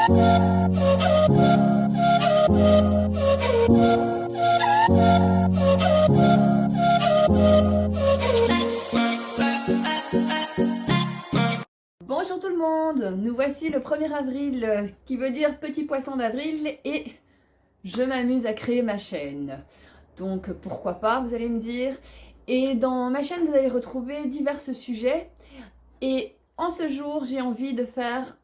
Bonjour tout le monde, nous voici le 1er avril, qui veut dire petit poisson d'avril, et je m'amuse à créer ma chaîne. Donc pourquoi pas, vous allez me dire. Et dans ma chaîne, vous allez retrouver divers sujets. Et en ce jour, j'ai envie de faire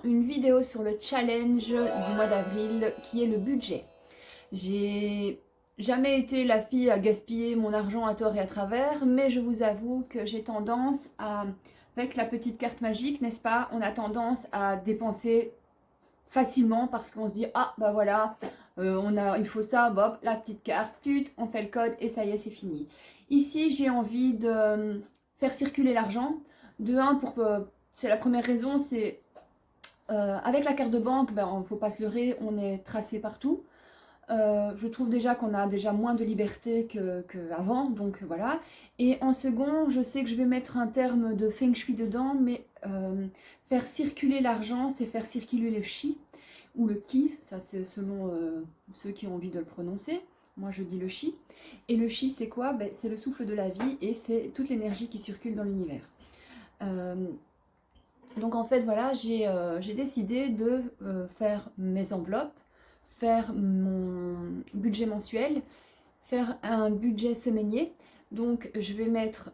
une vidéo sur le challenge du mois d'avril, qui est le budget. J'ai jamais été la fille à gaspiller mon argent à tort et à travers, mais je vous avoue que j'ai tendance à... Avec la petite carte magique, n'est-ce pas, on a tendance à dépenser facilement parce qu'on se dit « Ah, bah voilà, il faut ça, Bob, la petite carte, on fait le code et ça y est, c'est fini. » Ici, j'ai envie de faire circuler l'argent. De un, c'est la première raison, c'est avec la carte de banque, ben, il ne faut pas se leurrer, on est tracé partout. Je trouve déjà qu'on a déjà moins de liberté qu'avant, donc voilà. Et en second, je sais que je vais mettre un terme de feng shui dedans, mais faire circuler l'argent, c'est faire circuler le chi, ou le ki, ça c'est selon ceux qui ont envie de le prononcer. Moi je dis le chi. Et le chi c'est quoi? Ben, c'est le souffle de la vie et c'est toute l'énergie qui circule dans l'univers. Donc en fait voilà, j'ai décidé de faire mes enveloppes, faire mon budget mensuel, faire un budget semainier. Donc je vais mettre,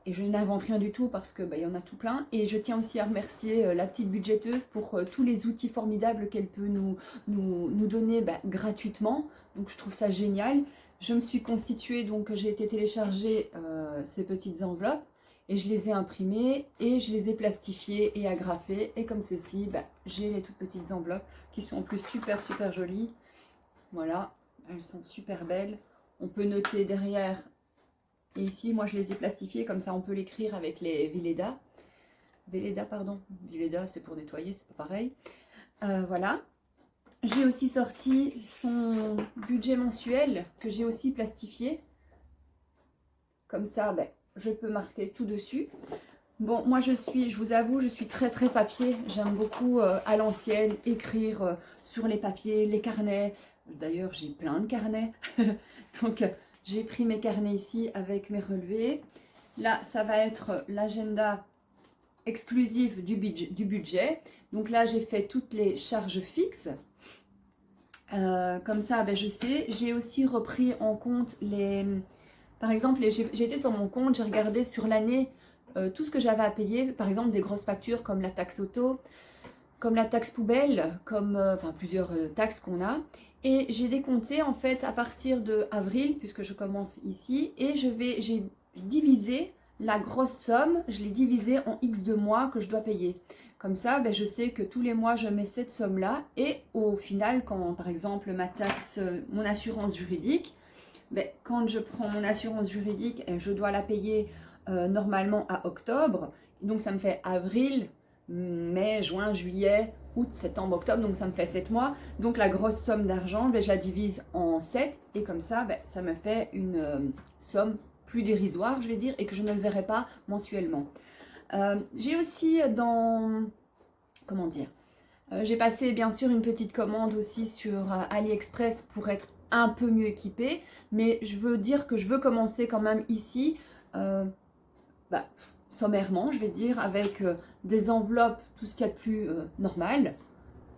et je n'invente rien du tout parce que y en a tout plein, et je tiens aussi à remercier la petite budgéteuse pour tous les outils formidables qu'elle peut nous donner gratuitement. Donc je trouve ça génial. Je me suis constituée, donc j'ai été télécharger ces petites enveloppes, et je les ai imprimées et je les ai plastifiées et agrafées. Et comme ceci, j'ai les toutes petites enveloppes qui sont en plus super jolies. Voilà, elles sont super belles. On peut noter derrière. Et ici, moi je les ai plastifiées, comme ça on peut l'écrire avec les Velleda. Velleda, pardon. Velleda, c'est pour nettoyer, c'est pas pareil. Voilà. J'ai aussi sorti son budget mensuel que j'ai aussi plastifié. Comme ça, je peux marquer tout dessus. Bon, moi je vous avoue, je suis très papier. J'aime beaucoup à l'ancienne écrire sur les papiers, les carnets. D'ailleurs, j'ai plein de carnets. Donc, j'ai pris mes carnets ici avec mes relevés. Là, ça va être l'agenda exclusif du budget. Donc là, j'ai fait toutes les charges fixes. Comme ça, je sais. J'ai aussi repris en compte les... Par exemple, j'ai été sur mon compte, j'ai regardé sur l'année tout ce que j'avais à payer. Par exemple, des grosses factures comme la taxe auto, comme la taxe poubelle, comme plusieurs taxes qu'on a. Et j'ai décompté en fait à partir de avril, puisque je commence ici, et j'ai divisé la grosse somme, je l'ai divisée en X de mois que je dois payer. Comme ça, je sais que tous les mois, je mets cette somme-là, et au final, quand par exemple ma taxe, mon assurance juridique, quand je prends mon assurance juridique, je dois la payer normalement à octobre, donc ça me fait avril, mai, juin, juillet, août, septembre, octobre, donc ça me fait 7 mois. Donc la grosse somme d'argent, je la divise en 7 et comme ça, ça me fait une somme plus dérisoire, je vais dire, et que je ne le verrai pas mensuellement. J'ai aussi comment dire, j'ai passé bien sûr une petite commande aussi sur AliExpress pour être un peu mieux équipée, mais je veux dire que je veux commencer quand même ici, sommairement, je vais dire, avec des enveloppes, tout ce qu'il y a de plus normal,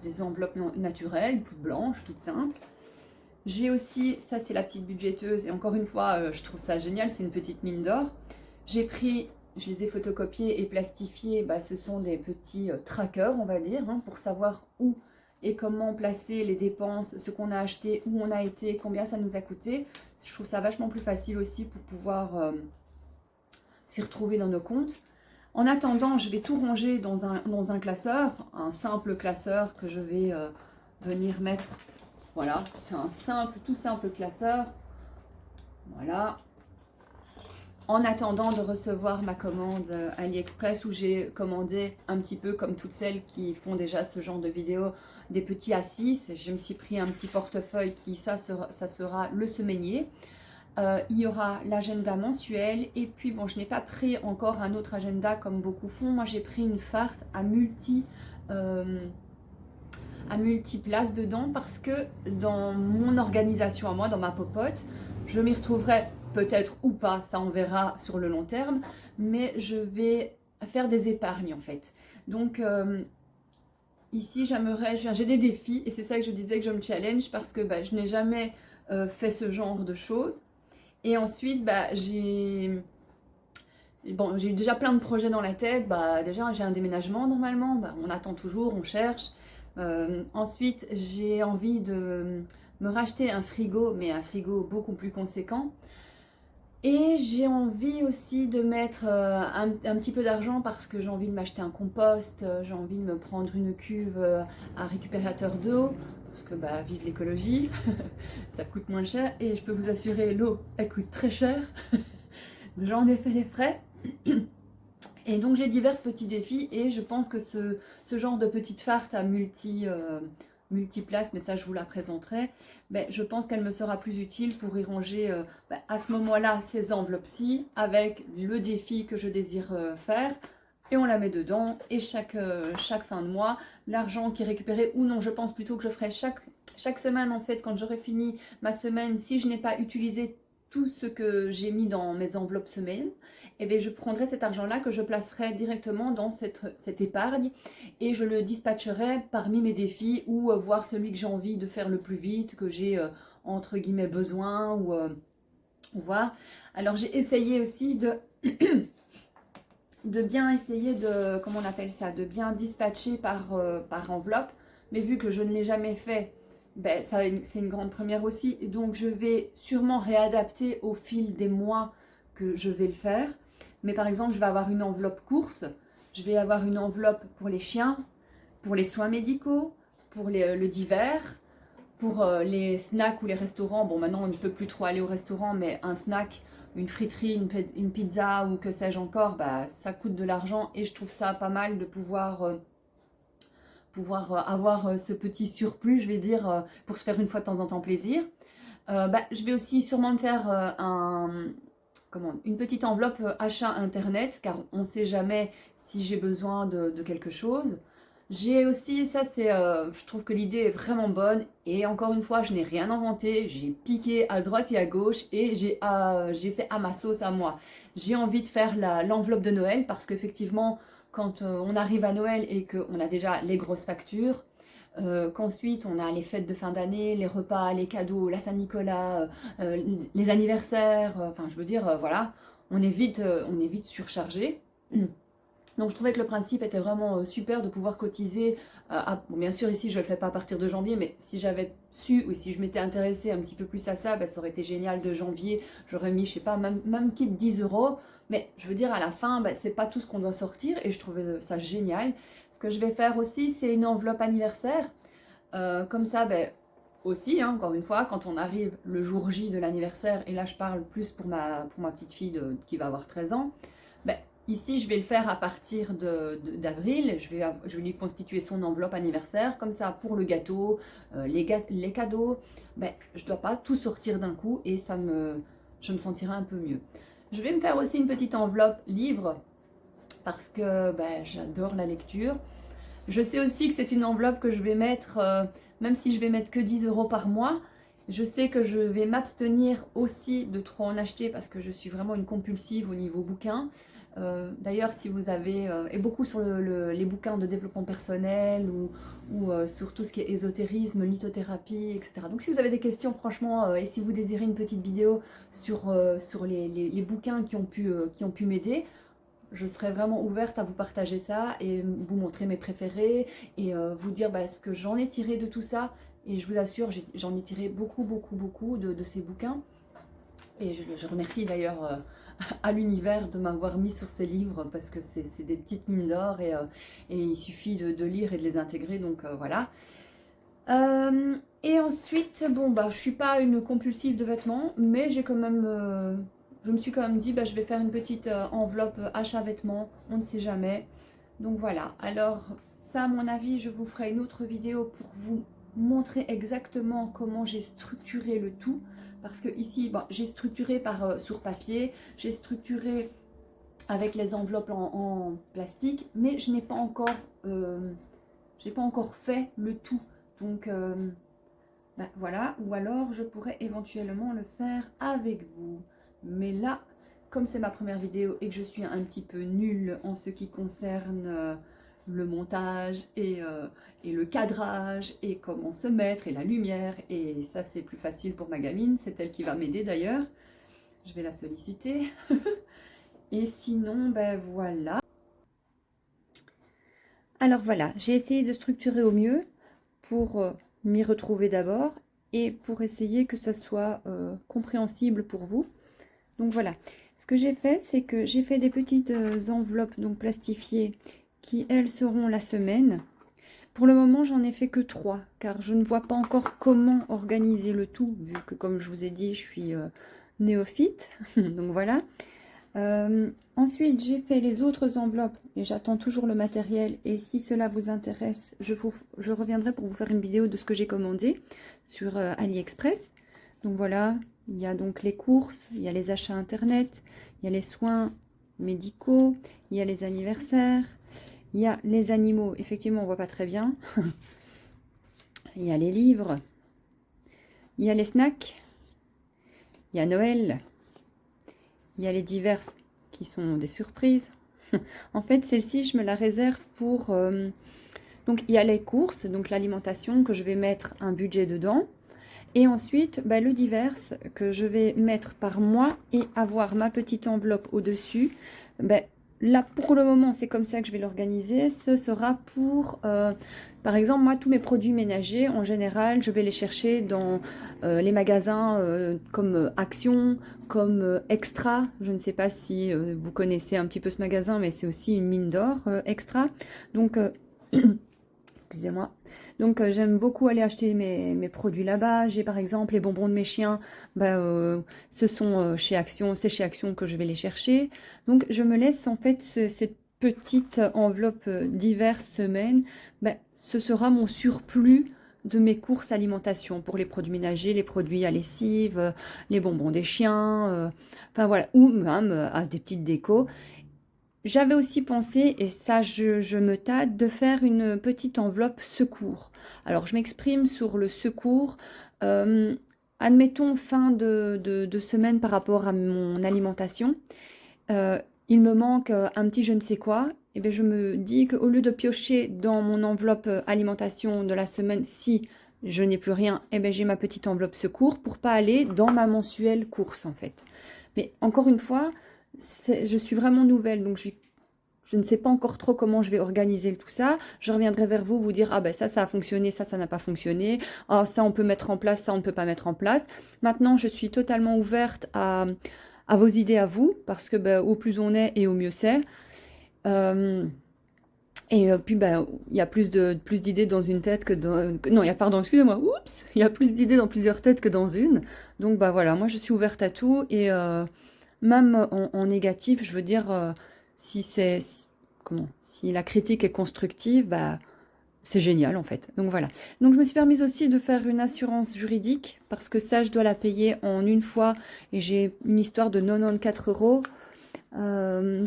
des enveloppes naturelles, toutes blanches, toutes simples. J'ai aussi, ça c'est la petite budgéteuse, et encore une fois, je trouve ça génial, c'est une petite mine d'or. J'ai pris, je les ai photocopiés et plastifiés, ce sont des petits trackers, on va dire, pour savoir où et comment placer les dépenses, ce qu'on a acheté, où on a été, combien ça nous a coûté. Je trouve ça vachement plus facile aussi pour pouvoir s'y retrouver dans nos comptes. En attendant, je vais tout ranger dans un classeur, un simple classeur que je vais venir mettre. Voilà, c'est un tout simple classeur. Voilà. En attendant de recevoir ma commande AliExpress, où j'ai commandé un petit peu comme toutes celles qui font déjà ce genre de vidéos, des petits A6. Je me suis pris un petit portefeuille qui, ça sera le semainier. Il y aura l'agenda mensuel et puis bon, je n'ai pas pris encore un autre agenda comme beaucoup font. Moi j'ai pris une farte à à multiplace dedans parce que dans mon organisation à moi, dans ma popote, je m'y retrouverai peut-être ou pas, ça on verra sur le long terme, mais je vais faire des épargnes en fait. Donc ici j'aimerais, j'ai des défis et c'est ça que je disais que je me challenge parce que bah, je n'ai jamais fait ce genre de choses. Et ensuite bah, j'ai déjà plein de projets dans la tête. Bah, déjà, j'ai un déménagement normalement. Bah, on attend toujours, on cherche. Ensuite, j'ai envie de me racheter un frigo, mais un frigo beaucoup plus conséquent. Et j'ai envie aussi de mettre un petit peu d'argent parce que j'ai envie de m'acheter un compost, j'ai envie de me prendre une cuve à récupérateur d'eau, parce que bah, vive l'écologie, ça coûte moins cher et je peux vous assurer, l'eau, elle coûte très cher. J'en ai fait les frais. Et donc j'ai divers petits défis et je pense que ce genre de petite farte à multiplace, mais ça je vous la présenterai, ben, je pense qu'elle me sera plus utile pour y ranger ben, à ce moment-là ces enveloppes-ci avec le défi que je désire faire. Et on la met dedans et chaque fin de mois, l'argent qui est récupéré ou non, je pense plutôt que je ferai chaque semaine en fait, quand j'aurai fini ma semaine, si je n'ai pas utilisé tout ce que j'ai mis dans mes enveloppes semaine, et bien je prendrai cet argent-là que je placerai directement dans cette épargne et je le dispatcherai parmi mes défis ou voir celui que j'ai envie de faire le plus vite, que j'ai entre guillemets besoin ou voir. Alors j'ai essayé aussi de bien essayer de, comment on appelle ça, de bien dispatcher par enveloppe, mais vu que je ne l'ai jamais fait, ben, c'est une grande première aussi, et donc je vais sûrement réadapter au fil des mois que je vais le faire. Mais par exemple, je vais avoir une enveloppe course, je vais avoir une enveloppe pour les chiens, pour les soins médicaux, pour le divers, pour les snacks ou les restaurants. Bon, maintenant on ne peut plus trop aller au restaurant, mais un snack, une friterie, une pizza ou que sais-je encore, bah, ça coûte de l'argent et je trouve ça pas mal de pouvoir avoir ce petit surplus, je vais dire, pour se faire une fois de temps en temps plaisir. Bah, je vais aussi sûrement me faire une petite enveloppe achat internet, car on ne sait jamais si j'ai besoin de quelque chose. J'ai aussi, ça c'est, je trouve que l'idée est vraiment bonne, et encore une fois, je n'ai rien inventé, j'ai piqué à droite et à gauche, et j'ai fait à ma sauce à moi. J'ai envie de faire l'enveloppe de Noël, parce qu'effectivement, quand on arrive à Noël et qu'on a déjà les grosses factures, qu'ensuite on a les fêtes de fin d'année, les repas, les cadeaux, la Saint-Nicolas, les anniversaires, enfin je veux dire, voilà, on est vite surchargé. Donc je trouvais que le principe était vraiment super de pouvoir cotiser. Bon, bien sûr ici je ne le fais pas à partir de janvier, mais si j'avais su ou si je m'étais intéressée un petit peu plus à ça, ben, ça aurait été génial de janvier. J'aurais mis, je sais pas, même quitte 10 euros. Mais je veux dire, à la fin, ben, c'est pas tout ce qu'on doit sortir et je trouvais ça génial. Ce que je vais faire aussi, c'est une enveloppe anniversaire. Comme ça, ben, aussi, hein, encore une fois, quand on arrive le jour J de l'anniversaire, et là je parle plus pour ma petite fille qui va avoir 13 ans, ben, ici je vais le faire à partir d'avril, je vais lui constituer son enveloppe anniversaire, comme ça pour le gâteau, les cadeaux, ben, je ne dois pas tout sortir d'un coup et je me sentirai un peu mieux. Je vais me faire aussi une petite enveloppe livre, parce que ben, j'adore la lecture. Je sais aussi que c'est une enveloppe que je vais mettre, même si je vais mettre que 10 euros par mois, je sais que je vais m'abstenir aussi de trop en acheter parce que je suis vraiment une compulsive au niveau bouquin. D'ailleurs, si vous avez, et beaucoup sur les bouquins de développement personnel ou sur tout ce qui est ésotérisme, lithothérapie, etc. Donc si vous avez des questions, franchement, et si vous désirez une petite vidéo sur les bouquins qui ont pu m'aider, je serais vraiment ouverte à vous partager ça et vous montrer mes préférés et vous dire bah, ce que j'en ai tiré de tout ça. Et je vous assure, j'en ai tiré beaucoup, beaucoup, beaucoup de ces bouquins. Et je remercie d'ailleurs à l'univers de m'avoir mis sur ces livres parce que c'est des petites mines d'or et il suffit de lire et de les intégrer. Donc voilà. Et ensuite, bon, bah, je suis pas une compulsive de vêtements, mais j'ai quand même, je me suis quand même dit, bah, je vais faire une petite enveloppe achat vêtements, on ne sait jamais. Donc voilà, alors ça, à mon avis, je vous ferai une autre vidéo pour vous montrer exactement comment j'ai structuré le tout. Parce que ici, bon, j'ai structuré sur papier, j'ai structuré avec les enveloppes en plastique, mais je n'ai pas encore fait le tout. Donc voilà, ou alors je pourrais éventuellement le faire avec vous. Mais là, comme c'est ma première vidéo et que je suis un petit peu nulle en ce qui concerne le montage et le cadrage et comment se mettre et la lumière, et ça c'est plus facile pour ma gamine, c'est elle qui va m'aider d'ailleurs. Je vais la solliciter. Et sinon, ben voilà. Alors voilà, j'ai essayé de structurer au mieux pour m'y retrouver d'abord et pour essayer que ça soit compréhensible pour vous. Donc voilà, ce que j'ai fait, c'est que j'ai fait des petites enveloppes donc plastifiées qui, elles, seront la semaine. Pour le moment, j'en ai fait que 3, car je ne vois pas encore comment organiser le tout, vu que, comme je vous ai dit, je suis néophyte. Donc voilà. Ensuite, j'ai fait les autres enveloppes et j'attends toujours le matériel. Et si cela vous intéresse, je reviendrai pour vous faire une vidéo de ce que j'ai commandé sur AliExpress. Donc voilà, il y a donc les courses, il y a les achats internet, il y a les soins médicaux, il y a les anniversaires, il y a les animaux. Effectivement, on voit pas très bien. Il y a les livres, il y a les snacks, il y a Noël. Il y a les diverses qui sont des surprises. En fait, celle-ci, je me la réserve pour... donc, il y a les courses, donc l'alimentation, que je vais mettre un budget dedans. Et ensuite, bah, le divers que je vais mettre par mois et avoir ma petite enveloppe au-dessus. Bah, là, pour le moment, c'est comme ça que je vais l'organiser. Ce sera pour, par exemple, moi, tous mes produits ménagers, en général, je vais les chercher dans les magasins comme Action, comme Extra. Je ne sais pas si vous connaissez un petit peu ce magasin, mais c'est aussi une mine d'or, Extra. Donc, excusez-moi. Donc j'aime beaucoup aller acheter mes produits là-bas. J'ai par exemple les bonbons de mes chiens, ce sont chez Action, c'est chez Action que je vais les chercher. Donc je me laisse en fait cette petite enveloppe diverses semaines. Ce sera mon surplus de mes courses alimentation pour les produits ménagers, les produits à lessive, les bonbons des chiens, enfin voilà, ou même à des petites décos. J'avais aussi pensé, et ça je me tâte, de faire une petite enveloppe secours. Alors je m'exprime sur le secours. Admettons fin de semaine par rapport à mon alimentation. Il me manque un petit je ne sais quoi. Et bien je me dis qu'au lieu de piocher dans mon enveloppe alimentation de la semaine, si je n'ai plus rien, et bien j'ai ma petite enveloppe secours pour pas aller dans ma mensuelle course en fait. Mais encore une fois, je suis vraiment nouvelle, donc je ne sais pas encore trop comment je vais organiser tout ça. Je reviendrai vers vous, vous dire, ah ben ça a fonctionné, ça n'a pas fonctionné. Ah, ça on peut mettre en place, ça on ne peut pas mettre en place. Maintenant, je suis totalement ouverte à vos idées à vous, parce que au plus on est et au mieux c'est. Puis il y a plus d'idées dans une tête que dans... Non, il y a, pardon, excusez-moi, oups, il y a plus d'idées dans plusieurs têtes que dans une. Donc voilà, moi je suis ouverte à tout et même en négatif, je veux dire, si la critique est constructive, c'est génial en fait. Donc voilà. Donc je me suis permise aussi de faire une assurance juridique parce que ça, je dois la payer en une fois et j'ai une histoire de 94 €.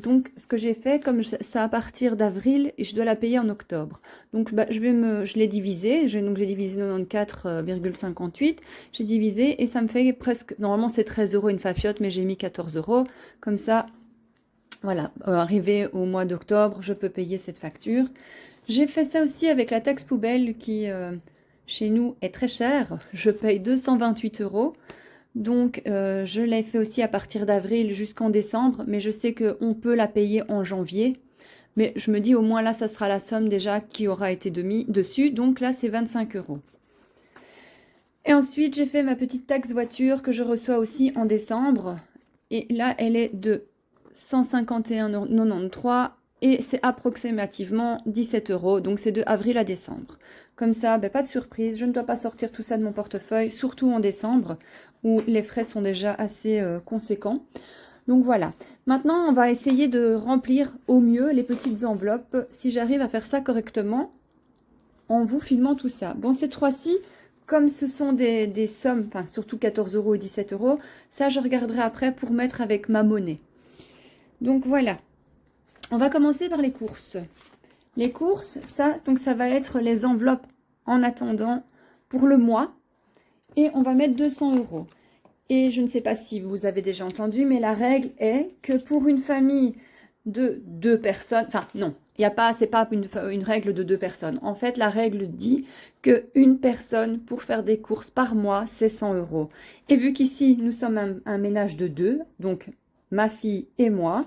Donc ce que j'ai fait, comme ça à partir d'avril et je dois la payer en octobre, donc je l'ai divisé, j'ai divisé 94,58, j'ai divisé et ça me fait presque, normalement c'est 13 € une fafiote, mais j'ai mis 14 €, comme ça voilà, arrivé au mois d'octobre, je peux payer cette facture. J'ai fait ça aussi avec la taxe poubelle qui chez nous est très chère, je paye 228 €. Donc, je l'ai fait aussi à partir d'avril jusqu'en décembre, mais je sais qu'on peut la payer en janvier. Mais je me dis, au moins là, ça sera la somme déjà qui aura été dessus. Donc là, c'est 25 €. Et ensuite, j'ai fait ma petite taxe voiture que je reçois aussi en décembre. Et là, elle est de 151,93 € et c'est approximativement 17 €. Donc, c'est de avril à décembre. Comme ça, pas de surprise, je ne dois pas sortir tout ça de mon portefeuille, surtout en décembre, où les frais sont déjà assez conséquents. Donc voilà. Maintenant, on va essayer de remplir au mieux les petites enveloppes, si j'arrive à faire ça correctement, en vous filmant tout ça. Bon, cette fois-ci, comme ce sont des sommes, enfin surtout 14 € et 17 €, ça je regarderai après pour mettre avec ma monnaie. Donc voilà. On va commencer par les courses. Les courses, ça va être les enveloppes en attendant pour le mois. Et on va mettre 200 €. Et je ne sais pas si vous avez déjà entendu, mais la règle est que pour une famille de 2 personnes, enfin non, il y a pas, c'est pas une règle de 2 personnes. En fait, la règle dit qu'une personne pour faire des courses par mois, c'est 100 €. Et vu qu'ici, nous sommes un ménage de 2, donc ma fille et moi,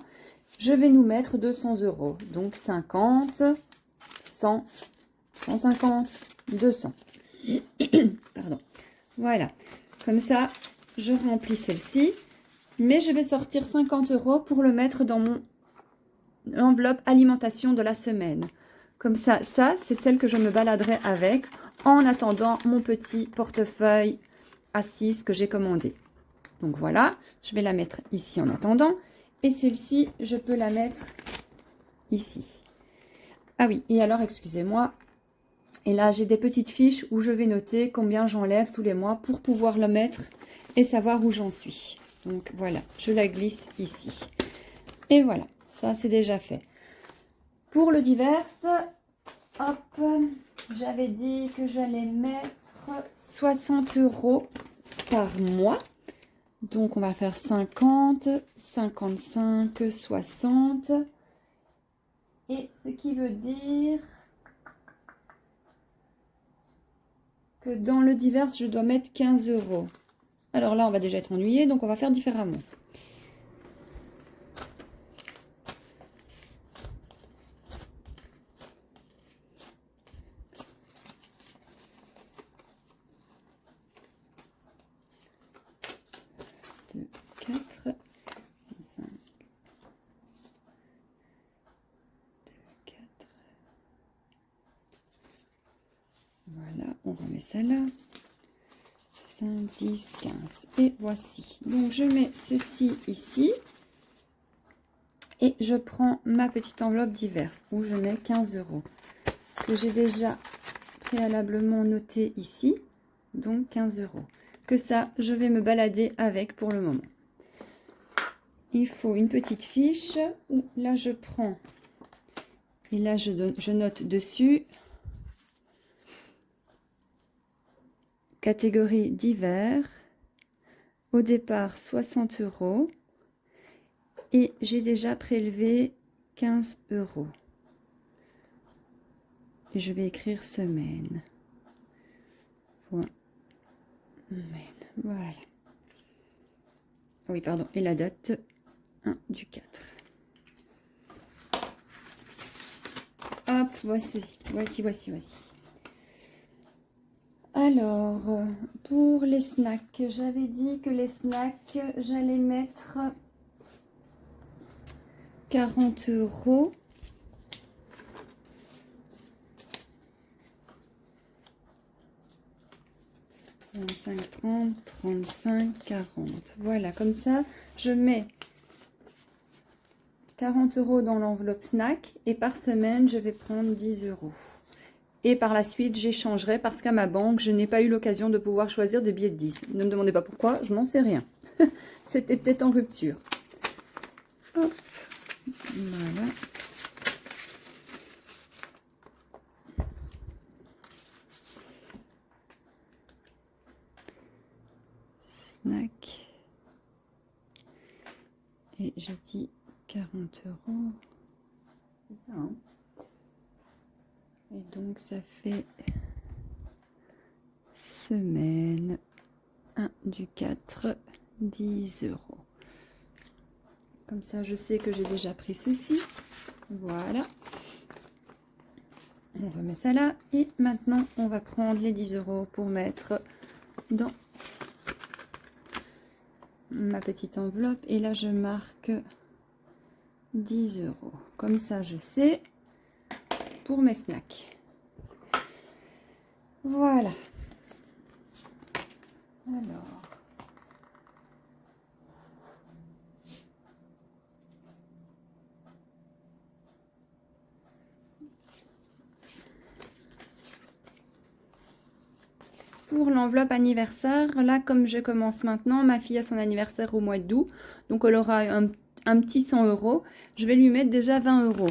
je vais nous mettre 200 €. Donc 50, 100, 150, 200. Pardon. Voilà. Comme ça, je remplis celle-ci. Mais je vais sortir 50 € pour le mettre dans mon enveloppe alimentation de la semaine. Comme ça, c'est celle que je me baladerai avec en attendant mon petit portefeuille à 6 que j'ai commandé. Donc voilà, je vais la mettre ici en attendant. Et celle-ci, je peux la mettre ici. Ah oui, et alors, excusez-moi. Et là, j'ai des petites fiches où je vais noter combien j'enlève tous les mois pour pouvoir le mettre et savoir où j'en suis. Donc voilà, je la glisse ici. Et voilà, ça c'est déjà fait. Pour le divers, hop, j'avais dit que j'allais mettre 60 € par mois. Donc on va faire 50, 55, 60. Et ce qui veut dire que dans le divers, je dois mettre 15 €. Alors là, on va déjà être ennuyé, donc on va faire différemment. Deux, 4, 5, 2, 4. Voilà, on remet ça là. 5, 10, 15. Et voici. Donc, je mets ceci ici. Et je prends ma petite enveloppe diverse où je mets 15 € que j'ai déjà préalablement noté ici. Donc, 15 €. Que ça, je vais me balader avec pour le moment. Il faut une petite fiche où là, je prends et là, je note dessus catégorie divers. Au départ, 60 € et j'ai déjà prélevé 15 €. Et je vais écrire semaine. Voilà. Oui, pardon. Et la date 1 du 4. Hop, voici. Alors, pour les snacks, j'avais dit que les snacks, j'allais mettre 40 €. 25, 30, 35, 40. Voilà, comme ça, je mets 40 € dans l'enveloppe snack et par semaine, je vais prendre 10 €. Et par la suite, j'échangerai parce qu'à ma banque, je n'ai pas eu l'occasion de pouvoir choisir des billets de 10. Ne me demandez pas pourquoi, je n'en sais rien. C'était peut-être en rupture. Hop. Voilà. Snack. Et j'ai dit 40 €. C'est ça, hein? Et donc, ça fait semaine 1 du 4, 10 €. Comme ça, je sais que j'ai déjà pris ceci. Voilà. On remet ça là. Et maintenant, on va prendre les 10 € pour mettre dans ma petite enveloppe. Et là, je marque 10 €. Comme ça, je sais pour mes snacks. Voilà. Alors. Pour l'enveloppe anniversaire, là, comme je commence maintenant, ma fille a son anniversaire au mois d'août. Donc, elle aura un petit 100 €. Je vais lui mettre déjà 20 €.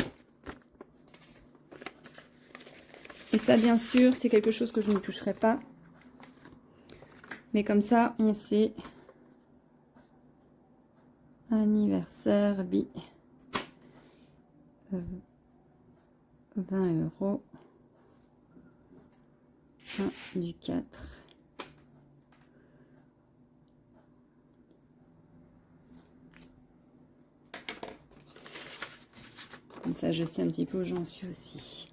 Et ça, bien sûr, c'est quelque chose que je ne toucherai pas. Mais comme ça, on sait. Anniversaire, 20 €. 1 du 4. Comme ça, je sais un petit peu où j'en suis aussi.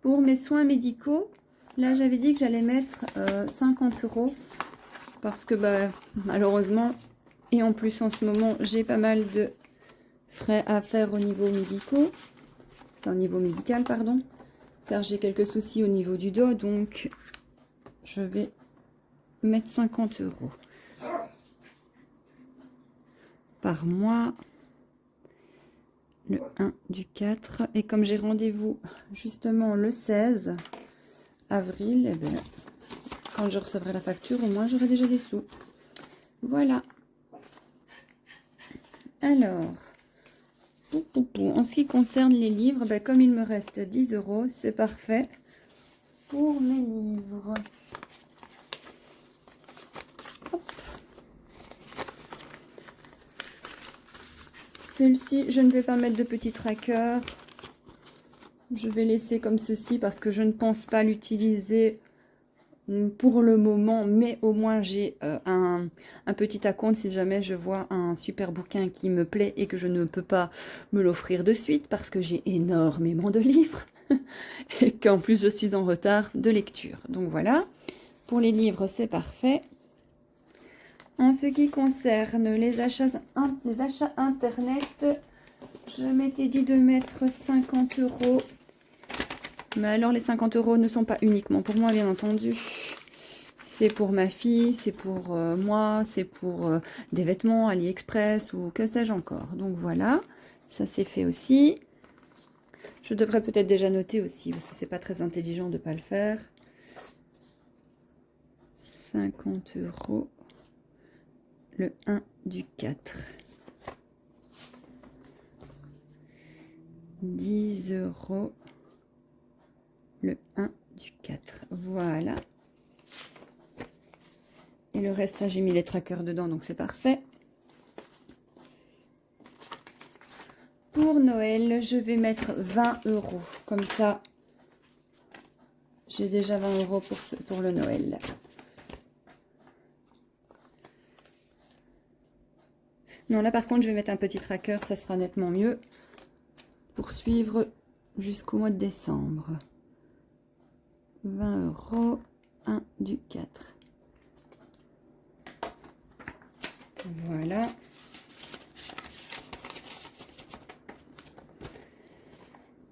Pour mes soins médicaux, là, j'avais dit que j'allais mettre 50 € parce que malheureusement, et en plus en ce moment, j'ai pas mal de frais à faire au niveau médical, pardon, car j'ai quelques soucis au niveau du dos, donc je vais mettre 50 € par mois, le 1 du 4. Et comme j'ai rendez-vous justement le 16 avril, eh bien, quand je recevrai la facture, au moins j'aurai déjà des sous. Voilà. Alors, en ce qui concerne les livres, comme il me reste 10 €, c'est parfait pour mes livres. Celle-ci, je ne vais pas mettre de petit tracker. Je vais laisser comme ceci parce que je ne pense pas l'utiliser pour le moment, mais au moins j'ai un petit acompte si jamais je vois un super bouquin qui me plaît et que je ne peux pas me l'offrir de suite parce que j'ai énormément de livres et qu'en plus je suis en retard de lecture. Donc voilà, pour les livres c'est parfait. En ce qui concerne les achats internet, je m'étais dit de mettre 50 €. Mais alors les 50 € ne sont pas uniquement pour moi, bien entendu. C'est pour ma fille, c'est pour moi, c'est pour des vêtements AliExpress ou que sais-je encore. Donc voilà, ça c'est fait aussi. Je devrais peut-être déjà noter aussi, parce que c'est pas très intelligent de ne pas le faire. 50 € le 1 du 4. 10 € le 1 du 4. Voilà. Et le reste, ça, j'ai mis les trackers dedans, donc c'est parfait. Pour Noël, je vais mettre 20 €. Comme ça, j'ai déjà 20 € pour le Noël. Non, là, par contre, je vais mettre un petit tracker, ça sera nettement mieux. Pour suivre jusqu'au mois de décembre. 20 €, 1 du 4. Voilà.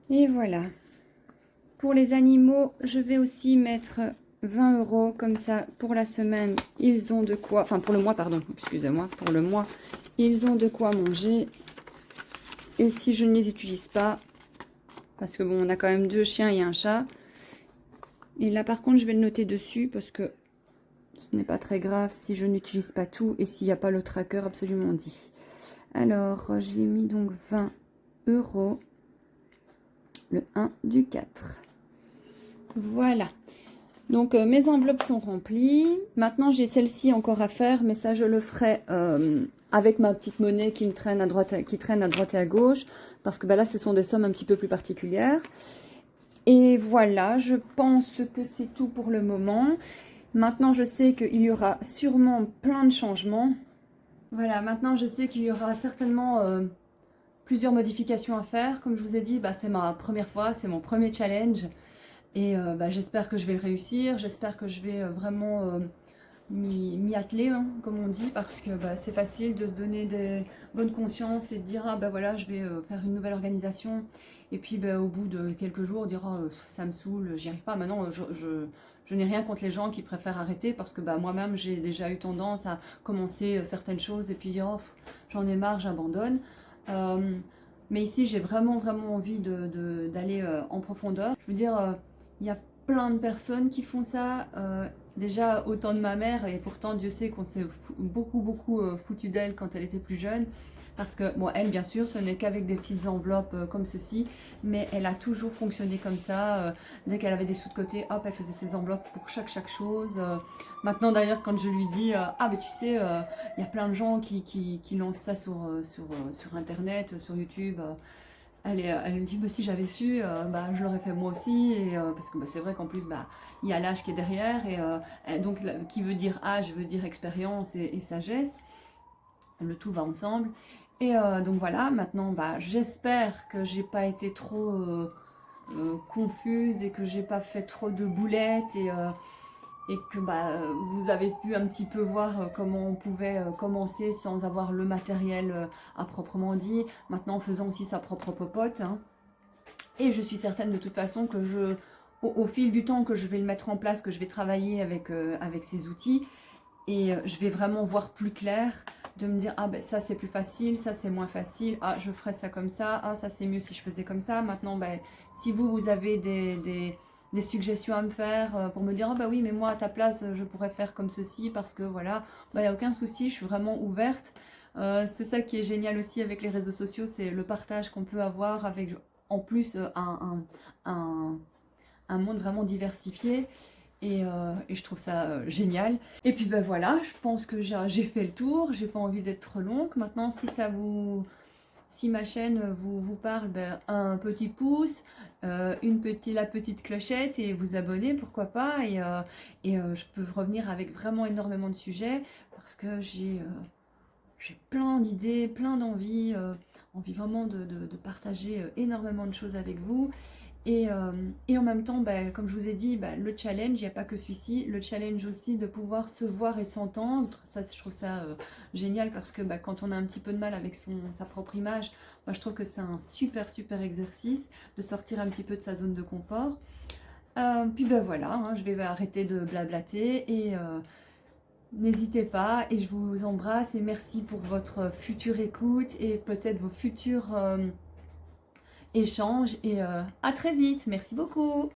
Et voilà. Pour les animaux, je vais aussi mettre 20 € comme ça pour la semaine. Ils ont de quoi, enfin pour le mois, pardon, excusez-moi, pour le mois, ils ont de quoi manger. Et si je ne les utilise pas, parce que bon, on a quand même 2 chiens et un chat. Et là, par contre, je vais le noter dessus parce que ce n'est pas très grave si je n'utilise pas tout et s'il n'y a pas le tracker absolument dit. Alors, j'ai mis donc 20 € le 1 du 4. Voilà. Donc, mes enveloppes sont remplies. Maintenant, j'ai celle-ci encore à faire, mais ça, je le ferai avec ma petite monnaie qui traîne à droite et à gauche. Parce que là, ce sont des sommes un petit peu plus particulières. Et voilà, je pense que c'est tout pour le moment. Maintenant, je sais qu'il y aura sûrement plein de changements. Voilà, maintenant, je sais qu'il y aura certainement plusieurs modifications à faire. Comme je vous ai dit, c'est ma première fois, c'est mon premier challenge. Et j'espère que je vais le réussir. J'espère que je vais vraiment m'y atteler, hein, comme on dit, parce que c'est facile de se donner des bonnes consciences et de dire, ah voilà, je vais faire une nouvelle organisation. Et puis au bout de quelques jours, dire, oh, ça me saoule, j'y arrive pas. Maintenant, je n'ai rien contre les gens qui préfèrent arrêter parce que moi-même, j'ai déjà eu tendance à commencer certaines choses et puis dire, oh, j'en ai marre, j'abandonne. Mais ici, j'ai vraiment envie d'aller en profondeur. Je veux dire, il y a plein de personnes qui font ça déjà au temps de ma mère, et pourtant Dieu sait qu'on s'est beaucoup foutu d'elle quand elle était plus jeune. Parce que, bon, elle, bien sûr, ce n'est qu'avec des petites enveloppes comme ceci, mais elle a toujours fonctionné comme ça. Dès qu'elle avait des sous de côté, hop, elle faisait ses enveloppes pour chaque chose. Maintenant, d'ailleurs, quand je lui dis, ah, mais tu sais, il y a plein de gens qui lancent ça sur Internet, sur YouTube. Elle me dit, bah, si j'avais su, bah, je l'aurais fait moi aussi. Et, parce que bah, c'est vrai qu'en plus, bah, il y a l'âge qui est derrière. Et donc, qui veut dire âge, veut dire expérience et sagesse. Le tout va ensemble. Et donc voilà, maintenant, bah, j'espère que j'ai pas été trop confuse et que j'ai pas fait trop de boulettes et que bah, vous avez pu un petit peu voir comment on pouvait commencer sans avoir le matériel à proprement dit. Maintenant, en faisant aussi sa propre popote. Hein. Et je suis certaine de toute façon que au fil du temps que je vais le mettre en place, que je vais travailler avec ces outils, et je vais vraiment voir plus clair, de me dire, ah ben ça c'est plus facile, ça c'est moins facile, ah je ferais ça comme ça, ah ça c'est mieux si je faisais comme ça. Maintenant, ben, si vous avez des suggestions à me faire pour me dire, ah bah oui mais moi à ta place je pourrais faire comme ceci parce que voilà, il n'y a aucun souci, je suis vraiment ouverte. C'est ça qui est génial aussi avec les réseaux sociaux, c'est le partage qu'on peut avoir avec en plus un, un monde vraiment diversifié. Et je trouve ça génial. Et puis ben voilà, je pense que j'ai fait le tour, j'ai pas envie d'être trop longue. Maintenant, si ma chaîne vous parle, ben, un petit pouce, la petite clochette et vous abonner, pourquoi pas. Je peux revenir avec vraiment énormément de sujets parce que j'ai plein d'idées, plein d'envies, envie vraiment de partager énormément de choses avec vous. Et en même temps, bah, comme je vous ai dit, bah, le challenge, il n'y a pas que celui-ci, le challenge aussi de pouvoir se voir et s'entendre, ça je trouve ça génial parce que bah, quand on a un petit peu de mal avec sa propre image, moi je trouve que c'est un super exercice de sortir un petit peu de sa zone de confort. Puis ben voilà, hein, je vais arrêter de blablater et n'hésitez pas et je vous embrasse et merci pour votre future écoute et peut-être vos futurs échanges et à très vite. Merci beaucoup.